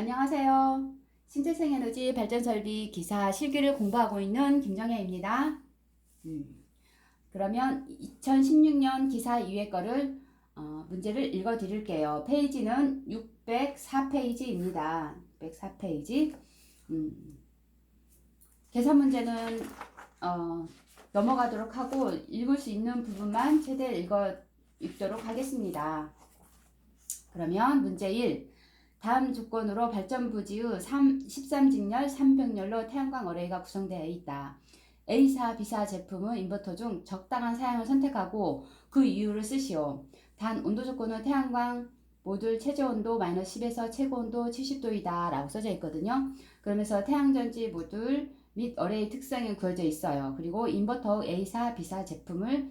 안녕하세요. 신재생 에너지 발전 설비 기사 실기를 공부하고 있는 김정혜입니다. 그러면 2016년 기사 2회 거를 문제를 읽어 드릴게요. 페이지는 604페이지입니다. 604페이지. 계산 문제는 넘어가도록 하고 읽을 수 있는 부분만 최대 읽도록 하겠습니다. 그러면 문제 1. 다음 조건으로 발전부지의 13직렬 3병렬로 태양광 어레이가 구성되어 있다. A사, B사 제품은 인버터 중 적당한 사양을 선택하고 그 이유를 쓰시오. 단 온도 조건은 태양광 모듈 최저온도 -10에서 최고온도 70도이다 라고 써져 있거든요. 그러면서 태양전지 모듈 및 어레이 특성이 구해져 있어요. 그리고 인버터 A사, B사 제품을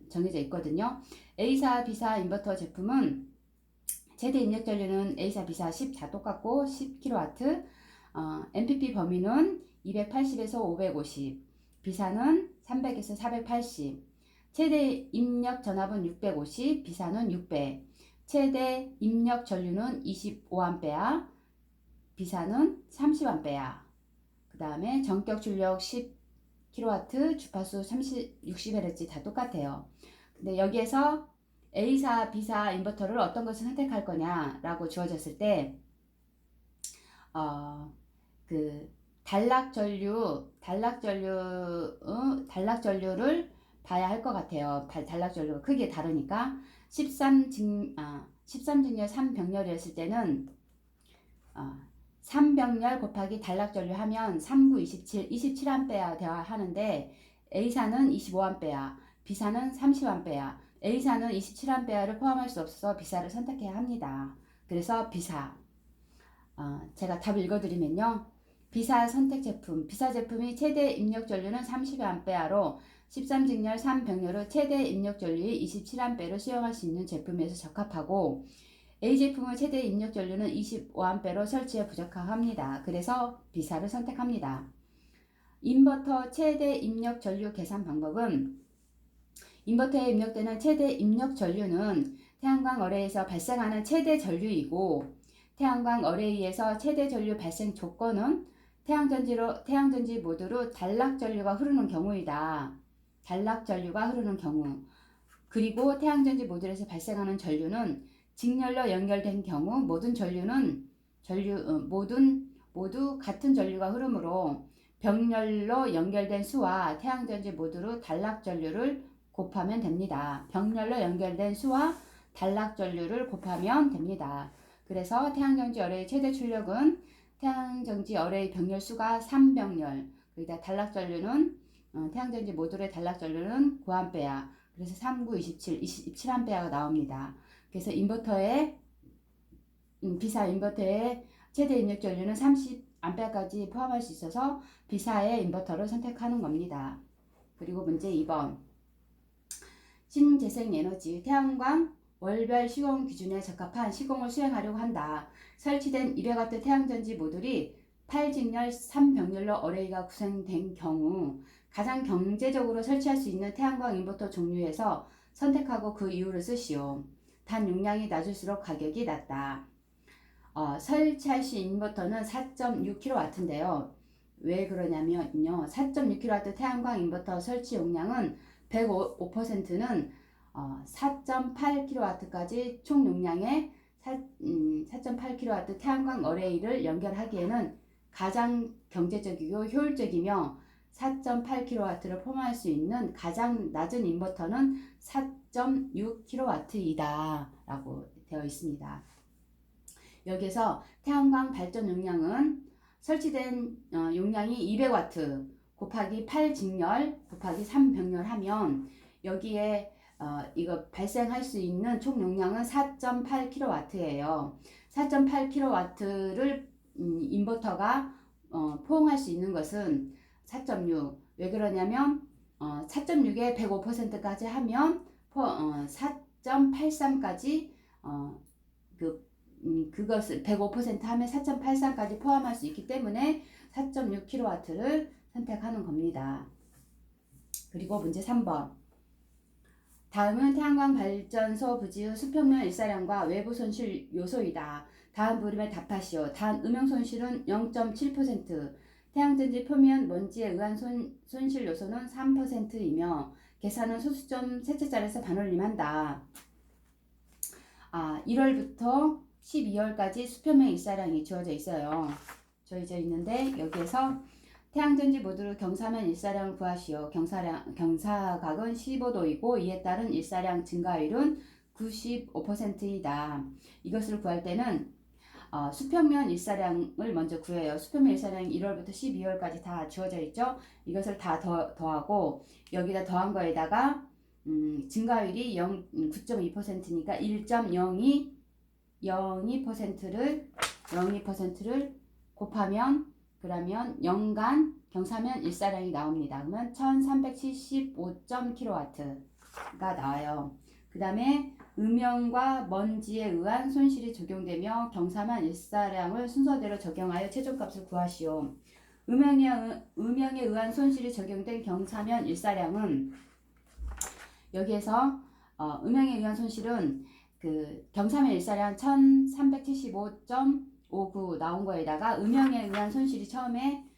정해져 있거든요. A사, B사 인버터 제품은 최대 입력 전류는 A사, B사 10다 똑같고 10kW, MPP 범위는 280에서 550, B사는 300에서 480, 최대 입력 전압은 650, B사는 600, 최대 입력 전류는 25A, B사는 30A, 그 다음에 전격 출력 10kW, 주파수 60Hz 다 똑같아요. 근데 여기에서 A사, B사 인버터를 어떤 것을 선택할 거냐라고 주어졌을 때, 단락전류를 봐야 할 것 같아요. 단락전류가 크게 다르니까 13직렬 3병렬이었을 때는 3병렬 곱하기 단락전류 하면 39, 27, 27A 되어야 하는데 A사는 25A, B사는 30A, A사는 27A를 포함할 수 없어서 B사를 선택해야 합니다. 그래서 B사. 제가 답을 읽어드리면요. B사 선택 제품. B사 제품이 최대 입력 전류는 30A로 13직렬 3병렬의 최대 입력 전류의 27A를 수용할 수 있는 제품에서 적합하고 A 제품의 최대 입력 전류는 25A로 설치에 부적합합니다. 그래서 B사를 선택합니다. 인버터 최대 입력 전류 계산 방법은 인버터에 입력되는 최대 입력 전류는 태양광 어레이에서 발생하는 최대 전류이고 태양광 어레이에서 최대 전류 발생 조건은 태양전지 모듈로 단락 전류가 흐르는 경우이다. 단락 전류가 흐르는 경우. 그리고 태양전지 모듈에서 발생하는 전류는 직렬로 연결된 경우 모든 모두 같은 전류가 흐르므로 병렬로 연결된 수와 태양전지 모듈로 단락 전류를 곱하면 됩니다. 병렬로 연결된 수와 단락 전류를 곱하면 됩니다. 그래서 태양전지 어레이 최대 출력은 태양전지 어레이 병렬 수가 3병렬, 그러니까 단락 전류는 태양전지 모듈의 단락 전류는 9A, 그래서 39, 27, 27A가 나옵니다. 그래서 B사 인버터의 최대 입력 전류는 30A까지 포함할 수 있어서 B사의 인버터를 선택하는 겁니다. 그리고 문제 2번. 신재생에너지 태양광 월별 시공 기준에 적합한 시공을 수행하려고 한다. 설치된 200W 태양전지 모듈이 8직렬 3병렬로 어레이가 구성된 경우 가장 경제적으로 설치할 수 있는 태양광 인버터 종류에서 선택하고 그 이유를 쓰시오. 단 용량이 낮을수록 가격이 낮다. 설치할 수 있는 인버터는 4.6kW인데요. 왜 그러냐면요. 4.6kW 태양광 인버터 설치 용량은 105%는 4.8kW까지 총 용량의 4.8kW 태양광 어레이를 연결하기에는 가장 경제적이고 효율적이며 4.8kW를 포함할 수 있는 가장 낮은 인버터는 4.6kW이다 라고 되어 있습니다. 여기서 태양광 발전 용량은 설치된 용량이 200W 곱하기 8직렬 곱하기 3병렬 하면 여기에 이거 발생할 수 있는 총 용량은 4.8kW예요. 4.8kW를 인버터가 포용할 수 있는 것은 4.6. 왜 그러냐면 4.6에 105%까지 하면 4.83까지 그것을 105% 하면 4.83까지 포함할 수 있기 때문에 4.6kW를 선택하는 겁니다. 그리고 문제 3번. 다음은 태양광 발전소 부지의 수평면 일사량과 외부 손실 요소이다. 다음 물음에 답하시오. 단 음영 손실은 0.7%, 태양전지 표면 먼지에 의한 손실 요소는 3%이며 계산은 소수점 셋째 자리에서 반올림한다. 1월부터 12월까지 수표면 일사량이 주어져 있어요. 주어져 있는데 여기에서 태양전지 모듈 경사면 일사량을 구하시오. 경사각은 15도이고 이에 따른 일사량 증가율은 95%이다. 이것을 구할 때는 수평면 일사량을 먼저 구해요. 수평면 일사량이 1월부터 12월까지 다 주어져 있죠. 이것을 다 더하고 여기다 더한 거에다가 증가율이 9.2%니까 1.02%를 곱하면 그러면 연간 경사면 일사량이 나옵니다. 그러면 1375kW가 나와요. 그 다음에 음영과 먼지에 의한 손실이 적용되며 경사면 일사량을 순서대로 적용하여 최종값을 구하시오. 음영에 의한 손실이 적용된 경사면 일사량은 여기에서 음영에 의한 손실은 그 경사면 일사량 1375.59 나온 거에다가 음영에 의한 손실이 처음에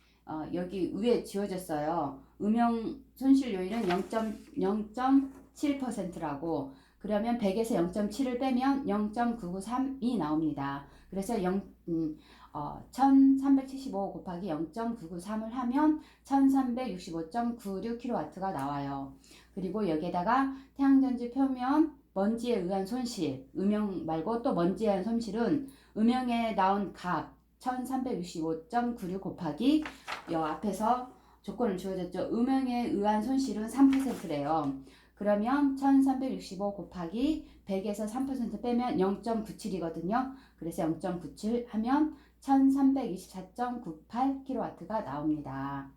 여기 위에 지워졌어요. 음영 손실 요인은 0.7%라고. 그러면 100에서 0.7을 빼면 0.993이 나옵니다. 그래서 1375 곱하기 0.993을 하면 1365.96kW가 나와요. 그리고 여기에다가 태양전지 표면 먼지에 의한 손실, 음영 말고 또 먼지에 의한 손실은 음영에 나온 값 1365.96 곱하기 여 앞에서 조건을 주어졌죠. 음영에 의한 손실은 3%래요. 그러면 1365 곱하기 100에서 3% 빼면 0.97이거든요. 그래서 0.97 하면 1324.98kW가 나옵니다.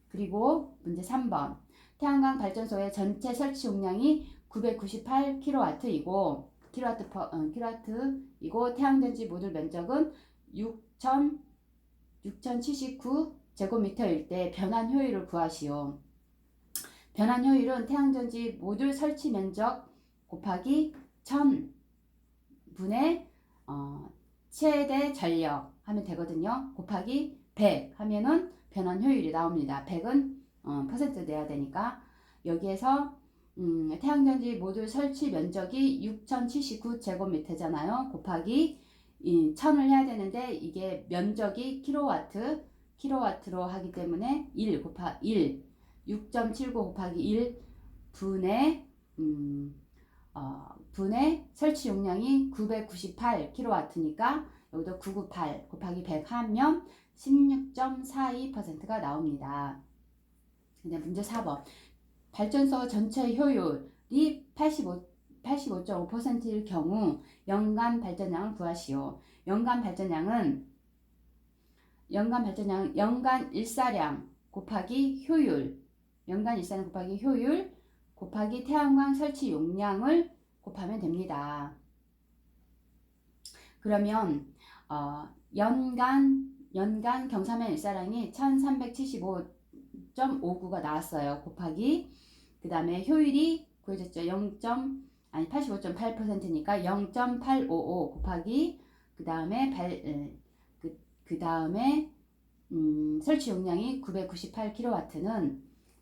그리고 문제 3번. 태양광 발전소의 전체 설치 용량이 998kW이고 킬로와트이고 태양전지 모듈 면적은 6079제곱미터일 때 변환 효율을 구하시오. 변환 효율은 태양전지 모듈 설치 면적 곱하기 1000분의 최대 전력 하면 되거든요. 곱하기 100 하면은 변환 효율이 나옵니다. 100은 퍼센트 내야 되니까 여기에서 태양전지 모듈 설치 면적이 6079제곱미터잖아요. 곱하기 1000을 해야 되는데 이게 면적이 킬로와트로 하기 때문에 6.79 곱하기 1 분의 설치 용량이 998kW니까 여기도 998 곱하기 100 하면 16.42%가 나옵니다. 근데 문제 4번. 발전소 전체 효율이 85.5%일 경우 연간 발전량을 구하시오. 연간 일사량 곱하기 효율, 곱하기 태양광 설치 용량을 곱하면 됩니다. 그러면 연간 경사면 일사량이 1375.59가 나왔어요. 곱하기 그 다음에 효율이 구해졌죠. 85.8%니까 0.855 곱하기 그 다음에 설치 용량이 998kW는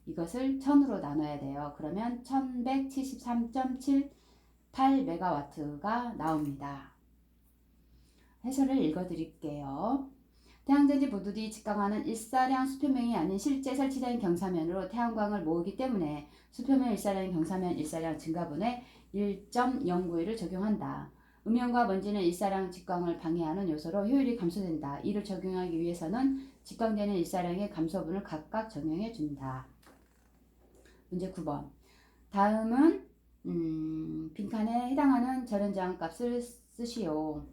이것을 1000으로 나눠야 돼요. 그러면 1173.78MW가 나옵니다. 해설을 읽어드릴게요. 태양전지 모듈이 직강하는 일사량 수표면이 아닌 실제 설치된 경사면으로 태양광을 모으기 때문에 수표면 일사량 경사면 일사량 증가분에 1.091을 적용한다. 음영과 먼지는 일사량 직광을 방해하는 요소로 효율이 감소된다. 이를 적용하기 위해서는 직광되는 일사량의 감소분을 각각 적용해 준다. 문제 9번. 다음은 빈칸에 해당하는 절연 저항값을 쓰시오.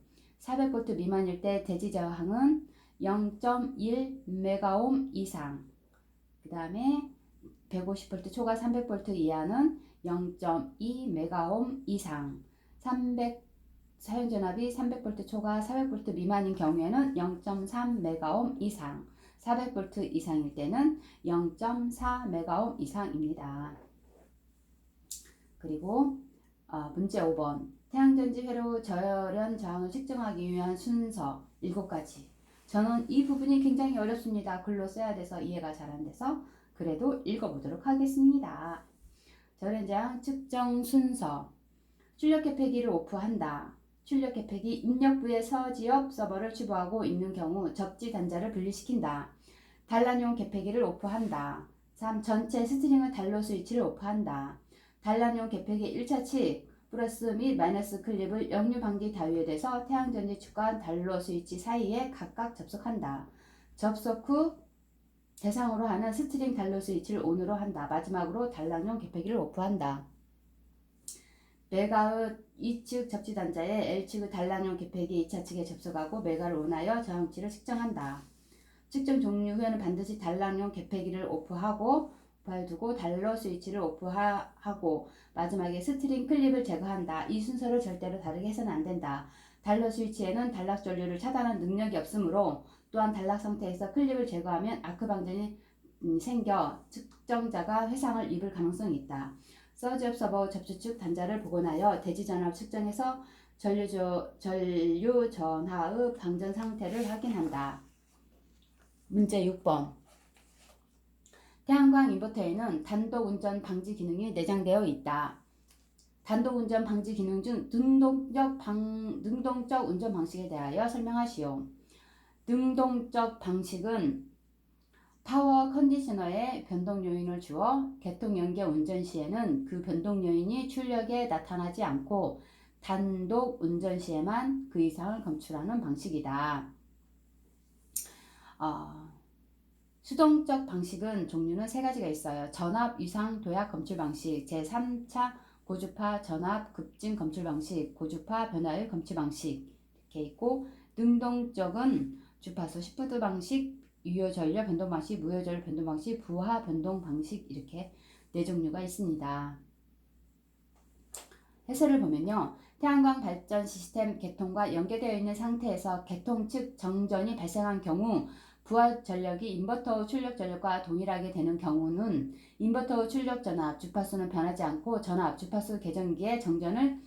400V 미만일 때 대지 저항은 0.1메가옴 이상, 그 다음에 150V 초과 300V 이하는 0.2메가옴 이상, 사용전압이 300V 초과 400V 미만인 경우에는 0.3메가옴 이상, 400V 이상일 때는 0.4메가옴 이상입니다. 그리고 문제 5번. 태양전지 회로 절연 저항을 측정하기 위한 순서 7가지. 저는 이 부분이 굉장히 어렵습니다. 글로 써야 돼서 이해가 잘 안 돼서 그래도 읽어보도록 하겠습니다. 절연 저항 측정 순서. 출력 개폐기를 오프한다. 출력 개폐기 입력부의 서지역 서버를 추구하고 있는 경우 접지 단자를 분리시킨다. 단란용 개폐기를 오프한다. 3. 전체 스트링의 단로 스위치를 오프한다. 단란용 개폐기 1차 치 플러스 및 마이너스 클립을 역류 방지 다위에 대서 태양전지 축과 단로 스위치 사이에 각각 접속한다. 접속 후 대상으로 하는 스트링 단로 스위치를 ON으로 한다. 마지막으로 단란용 개폐기를 오프한다. 메가의 E측 접지 단자에 L측의 단란용 개폐기 2차 측에 접속하고 메가를 원하여 저항치를 측정한다. 측정 종료 후에는 반드시 단란용 개폐기를 오프하고 두고 단로 스위치를 오프하고 마지막에 스트링 클립을 제거한다. 이 순서를 절대로 다르게 해서는 안 된다. 단로 스위치에는 단락 전류를 차단하는 능력이 없으므로 또한 단락 상태에서 클립을 제거하면 아크 방전이 생겨 측정자가 회상을 입을 가능성이 있다. 서지업 서버 접수축 단자를 복원하여 대지전압 측정해서 전류 전하의 방전 상태를 확인한다. 문제 6번. 태양광 인버터에는 단독 운전 방지 기능이 내장되어 있다. 단독 운전 방지 기능 중 능동적 운전 방식에 대하여 설명하시오. 능동적 방식은 파워 컨디셔너에 변동 요인을 주어 개통 연계 운전 시에는 그 변동 요인이 출력에 나타나지 않고 단독 운전 시에만 그 이상을 검출하는 방식이다. 수동적 방식은 종류는 3가지가 있어요. 전압 유상 도약 검출 방식, 제3차 고주파 전압 급진 검출 방식, 고주파 변화율 검출 방식 이렇게 있고, 능동적은 주파수 시프트 방식, 유효 전류 변동 방식, 무효 전류 변동 방식, 부하 변동 방식 이렇게 4종류가 있습니다. 해설을 보면요. 태양광 발전 시스템 개통과 연계되어 있는 상태에서 개통 측 정전이 발생한 경우 부하 전력이 인버터 출력 전력과 동일하게 되는 경우는 인버터 출력 전압, 주파수는 변하지 않고 전압, 주파수 계정기의 정전을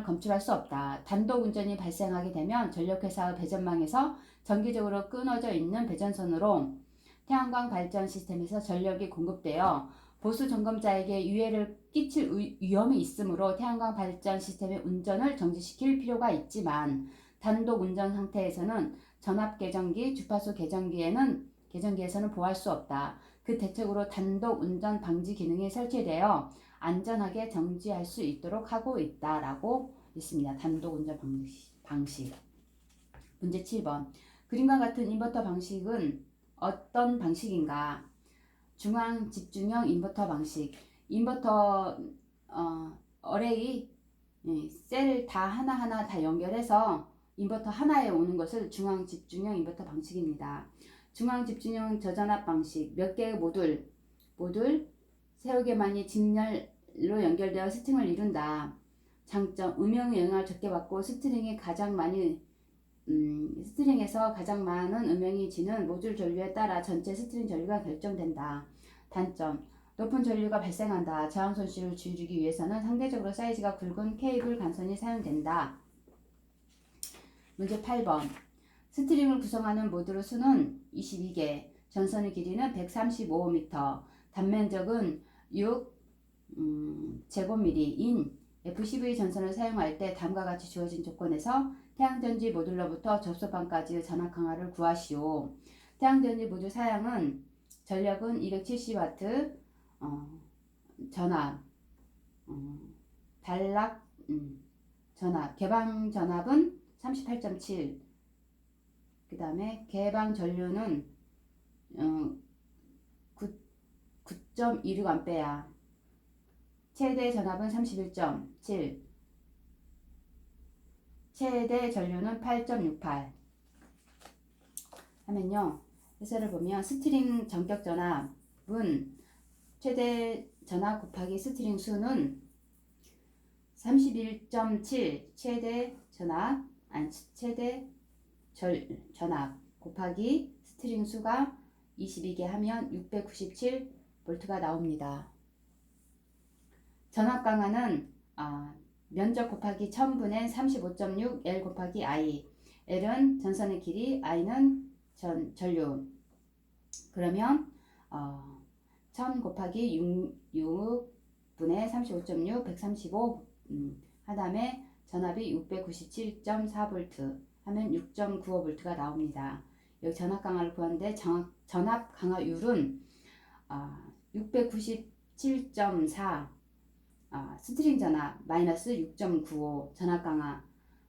검출할 수 없다. 단독 운전이 발생하게 되면 전력회사의 배전망에서 정기적으로 끊어져 있는 배전선으로 태양광 발전 시스템에서 전력이 공급되어 보수 점검자에게 유해를 끼칠 위험이 있으므로 태양광 발전 시스템의 운전을 정지시킬 필요가 있지만 단독 운전 상태에서는 전압 계정기, 주파수 계정기에서는 보호할 수 없다. 그 대책으로 단독 운전 방지 기능이 설치되어 안전하게 정지할 수 있도록 하고 있다라고 있습니다. 단독 운전 방식. 문제 7번. 그림과 같은 인버터 방식은 어떤 방식인가? 중앙 집중형 인버터 방식. 인버터 어레이 셀 다 하나하나 다 연결해서 인버터 하나에 오는 것을 중앙 집중형 인버터 방식입니다. 중앙 집중형 저전압 방식. 몇 개의 모듈 세어 개만이 직렬로 연결되어 스트링을 이룬다. 장점, 음영의 영향을 적게 받고 스트링에서 가장 많은 음영이 지는 모듈 전류에 따라 전체 스트링 전류가 결정된다. 단점, 높은 전류가 발생한다. 저항 손실을 줄이기 위해서는 상대적으로 사이즈가 굵은 케이블 간선이 사용된다. 문제 8번. 스트링을 구성하는 모듈의 수는 22개, 전선의 길이는 135m, 단면적은 6 제곱미리인 FCV 전선을 사용할 때 다음과 같이 주어진 조건에서 태양전지 모듈로부터 접속판까지의 전압 강화를 구하시오. 태양전지 모듈 사양은 전력은 270W, 전압, 단락 전압, 개방 전압은 38.7, 그 다음에 개방 전류는 9.26A, 최대 전압은 31.7, 최대 전류는 8.68 하면요. 해설을 보면 스트링 전격 전압은 최대 전압 곱하기 스트링 수는 31.7 최대 전압 곱하기 스트링 수가 22개 하면 697V가 나옵니다. 전압 강화는 면적 곱하기 1000분의 35.6 L 곱하기 I. L은 전선의 길이, I는 전류. 그러면 1000 곱하기 6분의 35.6 135 하다음에 전압이 697.4V 하면 6.95V가 나옵니다. 여기 전압 강하를 구하는데 전압 강하율은 697.4 스트링 전압 마이너스 6.95 전압 강하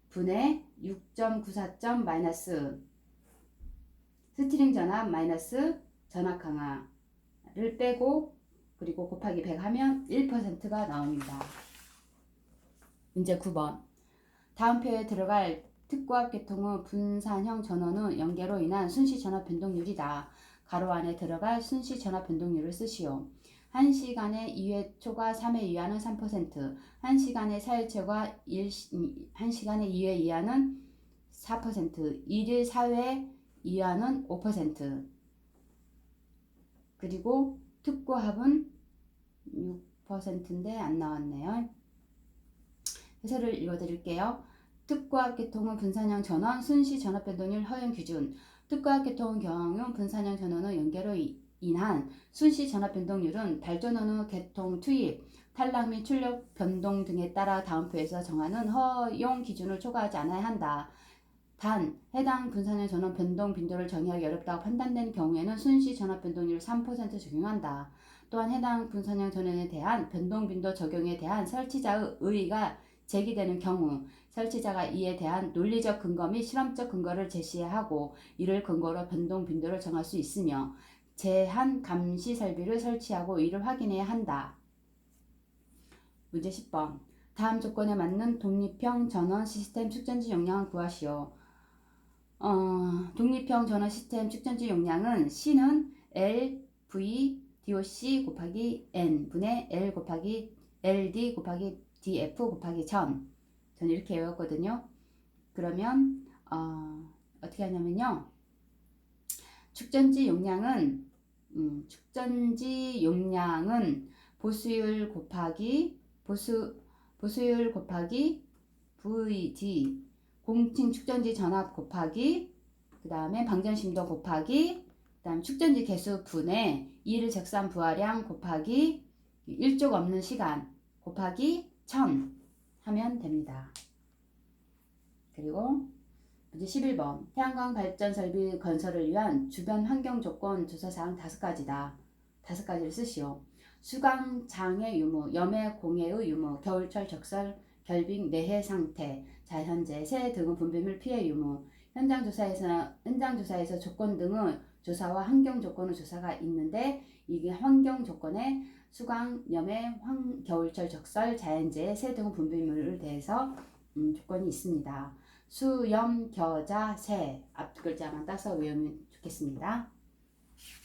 분의 6.94 마이너스 스트링 전압 마이너스 전압 강하를 빼고 그리고 곱하기 100 하면 1%가 나옵니다. 문제 9번. 다음 표에 들어갈 특고압 계통의 분산형 전원의 연계로 인한 순시 전압 변동률이다. 가로 안에 들어갈 순시 전압 변동률을 쓰시오. 1시간에 2회 초과 3회 이하는 3%, 1시간에 4회 초과 1시간에 2회 이하는 4%, 1일 4회 이하는 5%, 그리고 특고합은 6%인데 안 나왔네요. 해설을 읽어드릴게요. 특고압 계통은 분산형 전원 순시 전압 변동률 허용 기준. 특고압 계통의 경우 분산형 전원의 연계로 인한 순시 전압 변동률은 발전원의 계통 투입, 탈락 및 출력 변동 등에 따라 다음 표에서 정하는 허용 기준을 초과하지 않아야 한다. 단 해당 분산형 전원 변동 빈도를 정의하기 어렵다고 판단된 경우에는 순시 전압 변동률 3% 적용한다. 또한 해당 분산형 전원에 대한 변동 빈도 적용에 대한 설치자의 의의가 제기되는 경우 설치자가 이에 대한 논리적 근거 및 실험적 근거를 제시해야 하고 이를 근거로 변동 빈도를 정할 수 있으며 제한 감시 설비를 설치하고 이를 확인해야 한다. 문제 10번. 다음 조건에 맞는 독립형 전원 시스템 축전지 용량을 구하시오. 독립형 전원 시스템 축전지 용량은 C는 L, V, DOC 곱하기 N 분의 L 곱하기 LD 곱하기 DF 곱하기 1000. 저는 이렇게 외웠거든요. 그러면 어떻게 하냐면요. 축전지 용량은 보수율 곱하기 VD 공칭 축전지 전압 곱하기 그 다음에 방전심도 곱하기 그 다음 축전지 개수 분의 2를 적산 부하량 곱하기 1족 없는 시간 곱하기 1000 하면 됩니다. 그리고 문제 11번. 태양광 발전 설비 건설을 위한 주변 환경 조건 조사사항 5가지다. 5가지를 쓰시오. 수강 장애 유무, 염해 공해의 유무, 겨울철 적설 결빙 내해 상태, 자연재해 등의 분비물 피해 유무, 현장 조사에서 조건 등의 조사와 환경 조건의 조사가 있는데 이게 환경 조건에 수강, 염해, 겨울철 적설, 자연재해 등의 분비물에 대해서 조건이 있습니다. 수, 염, 겨, 자, 세 앞 글자만 따서 외우면 좋겠습니다.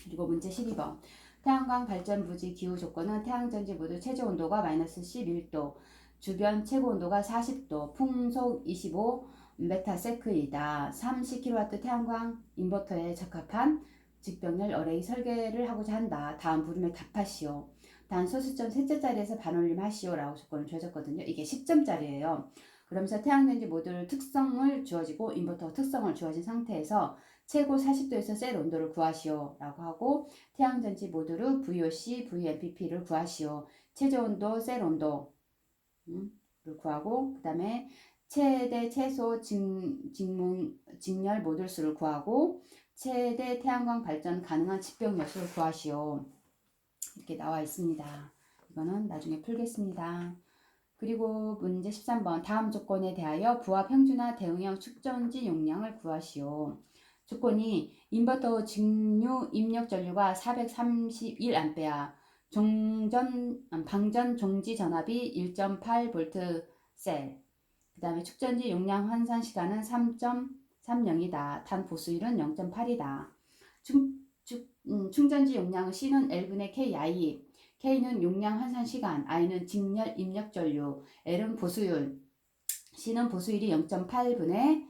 그리고 문제 12번. 태양광 발전 부지 기후 조건은 태양전지 모두 최저 온도가 마이너스 11도, 주변 최고 온도가 40도, 풍속 25 메타세크이다. 30kW 태양광 인버터에 적합한 직병렬 어레이 설계를 하고자 한다. 다음 물음에 답하시오. 단 소수점 셋째 자리에서 반올림 하시오 라고 조건을 주어졌거든요. 이게 10점짜리예요. 그러면서 태양전지 모듈 특성을 주어지고 인버터 특성을 주어진 상태에서 최고 40도에서 셀 온도를 구하시오 라고 하고 태양전지 모듈의 VOC, VMPP를 구하시오. 최저 온도, 셀 온도를 구하고 그 다음에 최대 최소 직렬 모듈 수를 구하고 최대 태양광 발전 가능한 집병 수를 구하시오. 이렇게 나와 있습니다. 이거는 나중에 풀겠습니다. 그리고 문제 13번. 다음 조건에 대하여 부하 평준화 대응형 축전지 용량을 구하시오. 조건이 인버터 직류 입력 전류가 431A, 방전 종지 전압이 1.8V 셀, 그 다음에 축전지 용량 환산 시간은 3.30이다. 단 보수율은 0.8이다. 충전지 용량은 C는 L분의 KI, K는 용량 환산 시간, I는 직렬 입력 전류, L은 보수율, C는 보수율이 0.8분의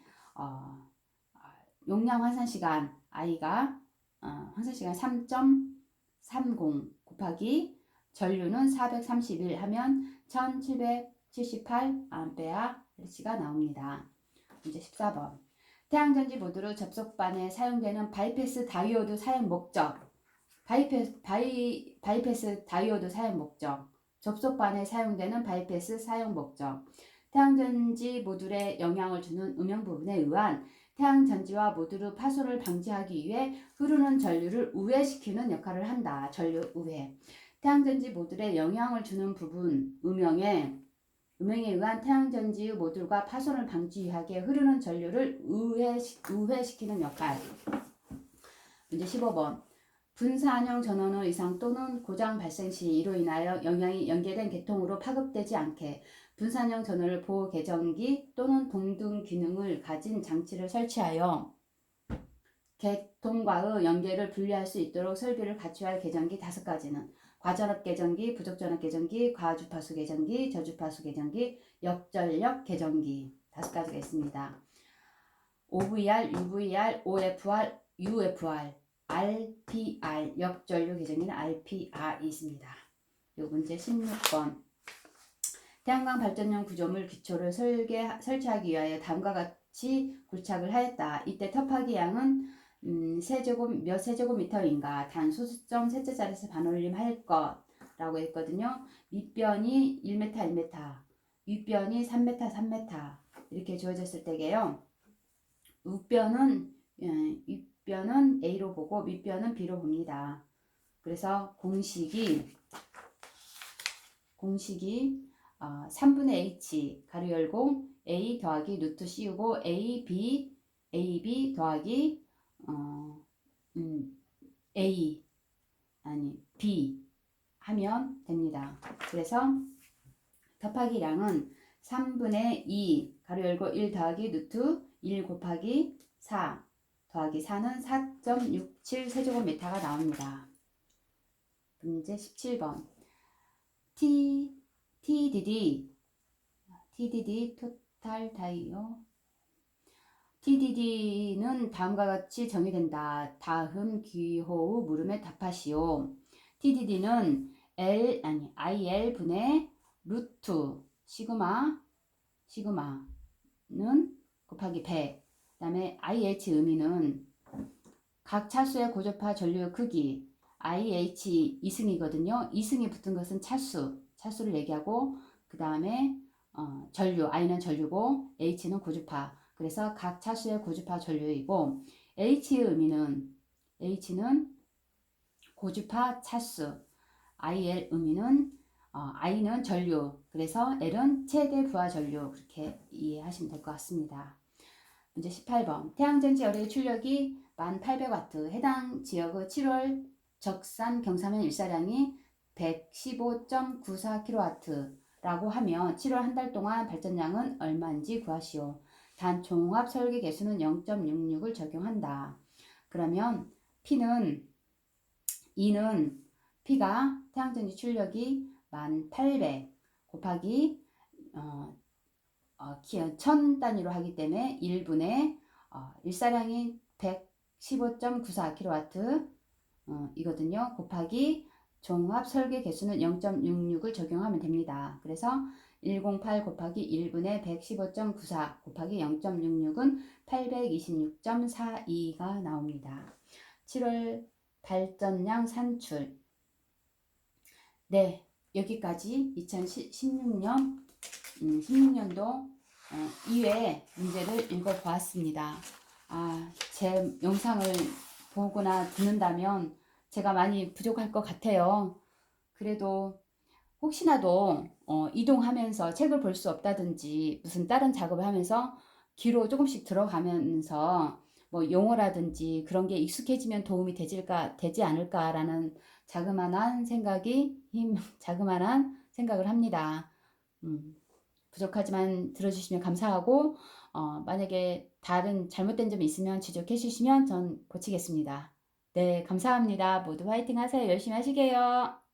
용량 환산 시간, I가 환산 시간 3.30 곱하기 전류는 431 하면 1770 78A Hz가 나옵니다. 문제 14번. 태양전지 모듈 접속반에 사용되는 바이패스 다이오드 사용 목적. 바이패스 다이오드 사용 목적. 접속반에 사용되는 바이패스 사용 목적. 태양전지 모듈에 영향을 주는 음영 부분에 의한 태양전지와 모듈의 파손을 방지하기 위해 흐르는 전류를 우회시키는 역할을 한다. 전류 우회. 태양전지 모듈에 영향을 주는 부분, 음영에 의한 태양전지의 모듈과 파손을 방지하기 위해 흐르는 전류를 우회시키는 역할. 문제 15번. 분산형 전원의 이상 또는 고장 발생 시 이로 인하여 영향이 연계된 계통으로 파급되지 않게 분산형 전원을 보호 계정기 또는 동등 기능을 가진 장치를 설치하여 계통과의 연계를 분리할 수 있도록 설비를 갖춰야 할 계정기 5가지는 과전압 계정기, 부적전압 계정기, 과주파수 계정기, 저주파수 계정기, 역전력 계정기 5가지가 있습니다. OVR, UVR, OFR, UFR, RPR, 역전류 계정기는 RPR이 있습니다. 요 문제 16번. 태양광 발전용 구조물 기초를 설치하기 위하여 다음과 같이 굴착을 하였다. 이때 터파기 양은 몇 세제곱미터인가 단 소수점 셋째 자리에서 반올림할 것라고 했거든요. 밑변이 1m 1m, 윗변이 3m 3m 이렇게 주어졌을 때게요. 윗변은 A로 보고 밑변은 B로 봅니다. 그래서 공식이 3분의 H 가로 열고 A 더하기 루트 C우고 AB 더하기 B 하면 됩니다. 그래서 곱하기량은 3분의 2 가로 열고 1 더하기 루트 1 곱하기 4 더하기 4는 4.67 세제곱미터가 나옵니다. 문제 17번. TDD 토탈 다이오 TDD는 다음과 같이 정의된다. 다음 기호의 물음에 답하시오. TDD는 IL 분의 루트 시그마는 곱하기 100. 그 다음에 IH 의미는 각 차수의 고주파 전류의 크기. IH 이승이거든요. 이승이 붙은 것은 차수를 얘기하고 그 다음에 전류, I는 전류고 H는 고주파. 그래서 각 차수의 고주파 전류이고 H의 의미는 H는 고주파 차수, IL 의미는 I는 전류, 그래서 L은 최대 부하 전류 그렇게 이해하시면 될 것 같습니다. 문제 18번. 태양전지 열의 출력이 1800W, 해당 지역의 7월 적산 경사면 일사량이 115.94kW 라고 하면 7월 한 달 동안 발전량은 얼마인지 구하시오. 단 종합 설계 개수는 0.66을 적용한다. 그러면 P가 태양전지 출력이 1800 곱하기 1000 단위로 하기 때문에 1분의 일사량이 115.94kW 이거든요. 곱하기 종합 설계 개수는 0.66을 적용하면 됩니다. 그래서 108 곱하기 1분의 115.94 곱하기 0.66은 826.42가 나옵니다. 7월 발전량 산출. 네, 여기까지 16년도 2회 문제를 읽어보았습니다. 제 영상을 보거나 듣는다면 제가 많이 부족할 것 같아요. 그래도 혹시나도 이동하면서 책을 볼 수 없다든지 무슨 다른 작업을 하면서 귀로 조금씩 들어가면서 뭐 용어라든지 그런 게 익숙해지면 도움이 되지 않을까라는 자그마한 생각을 합니다. 부족하지만 들어주시면 감사하고 만약에 다른 잘못된 점이 있으면 지적해 주시면 전 고치겠습니다. 네, 감사합니다. 모두 화이팅 하세요. 열심히 하시게요.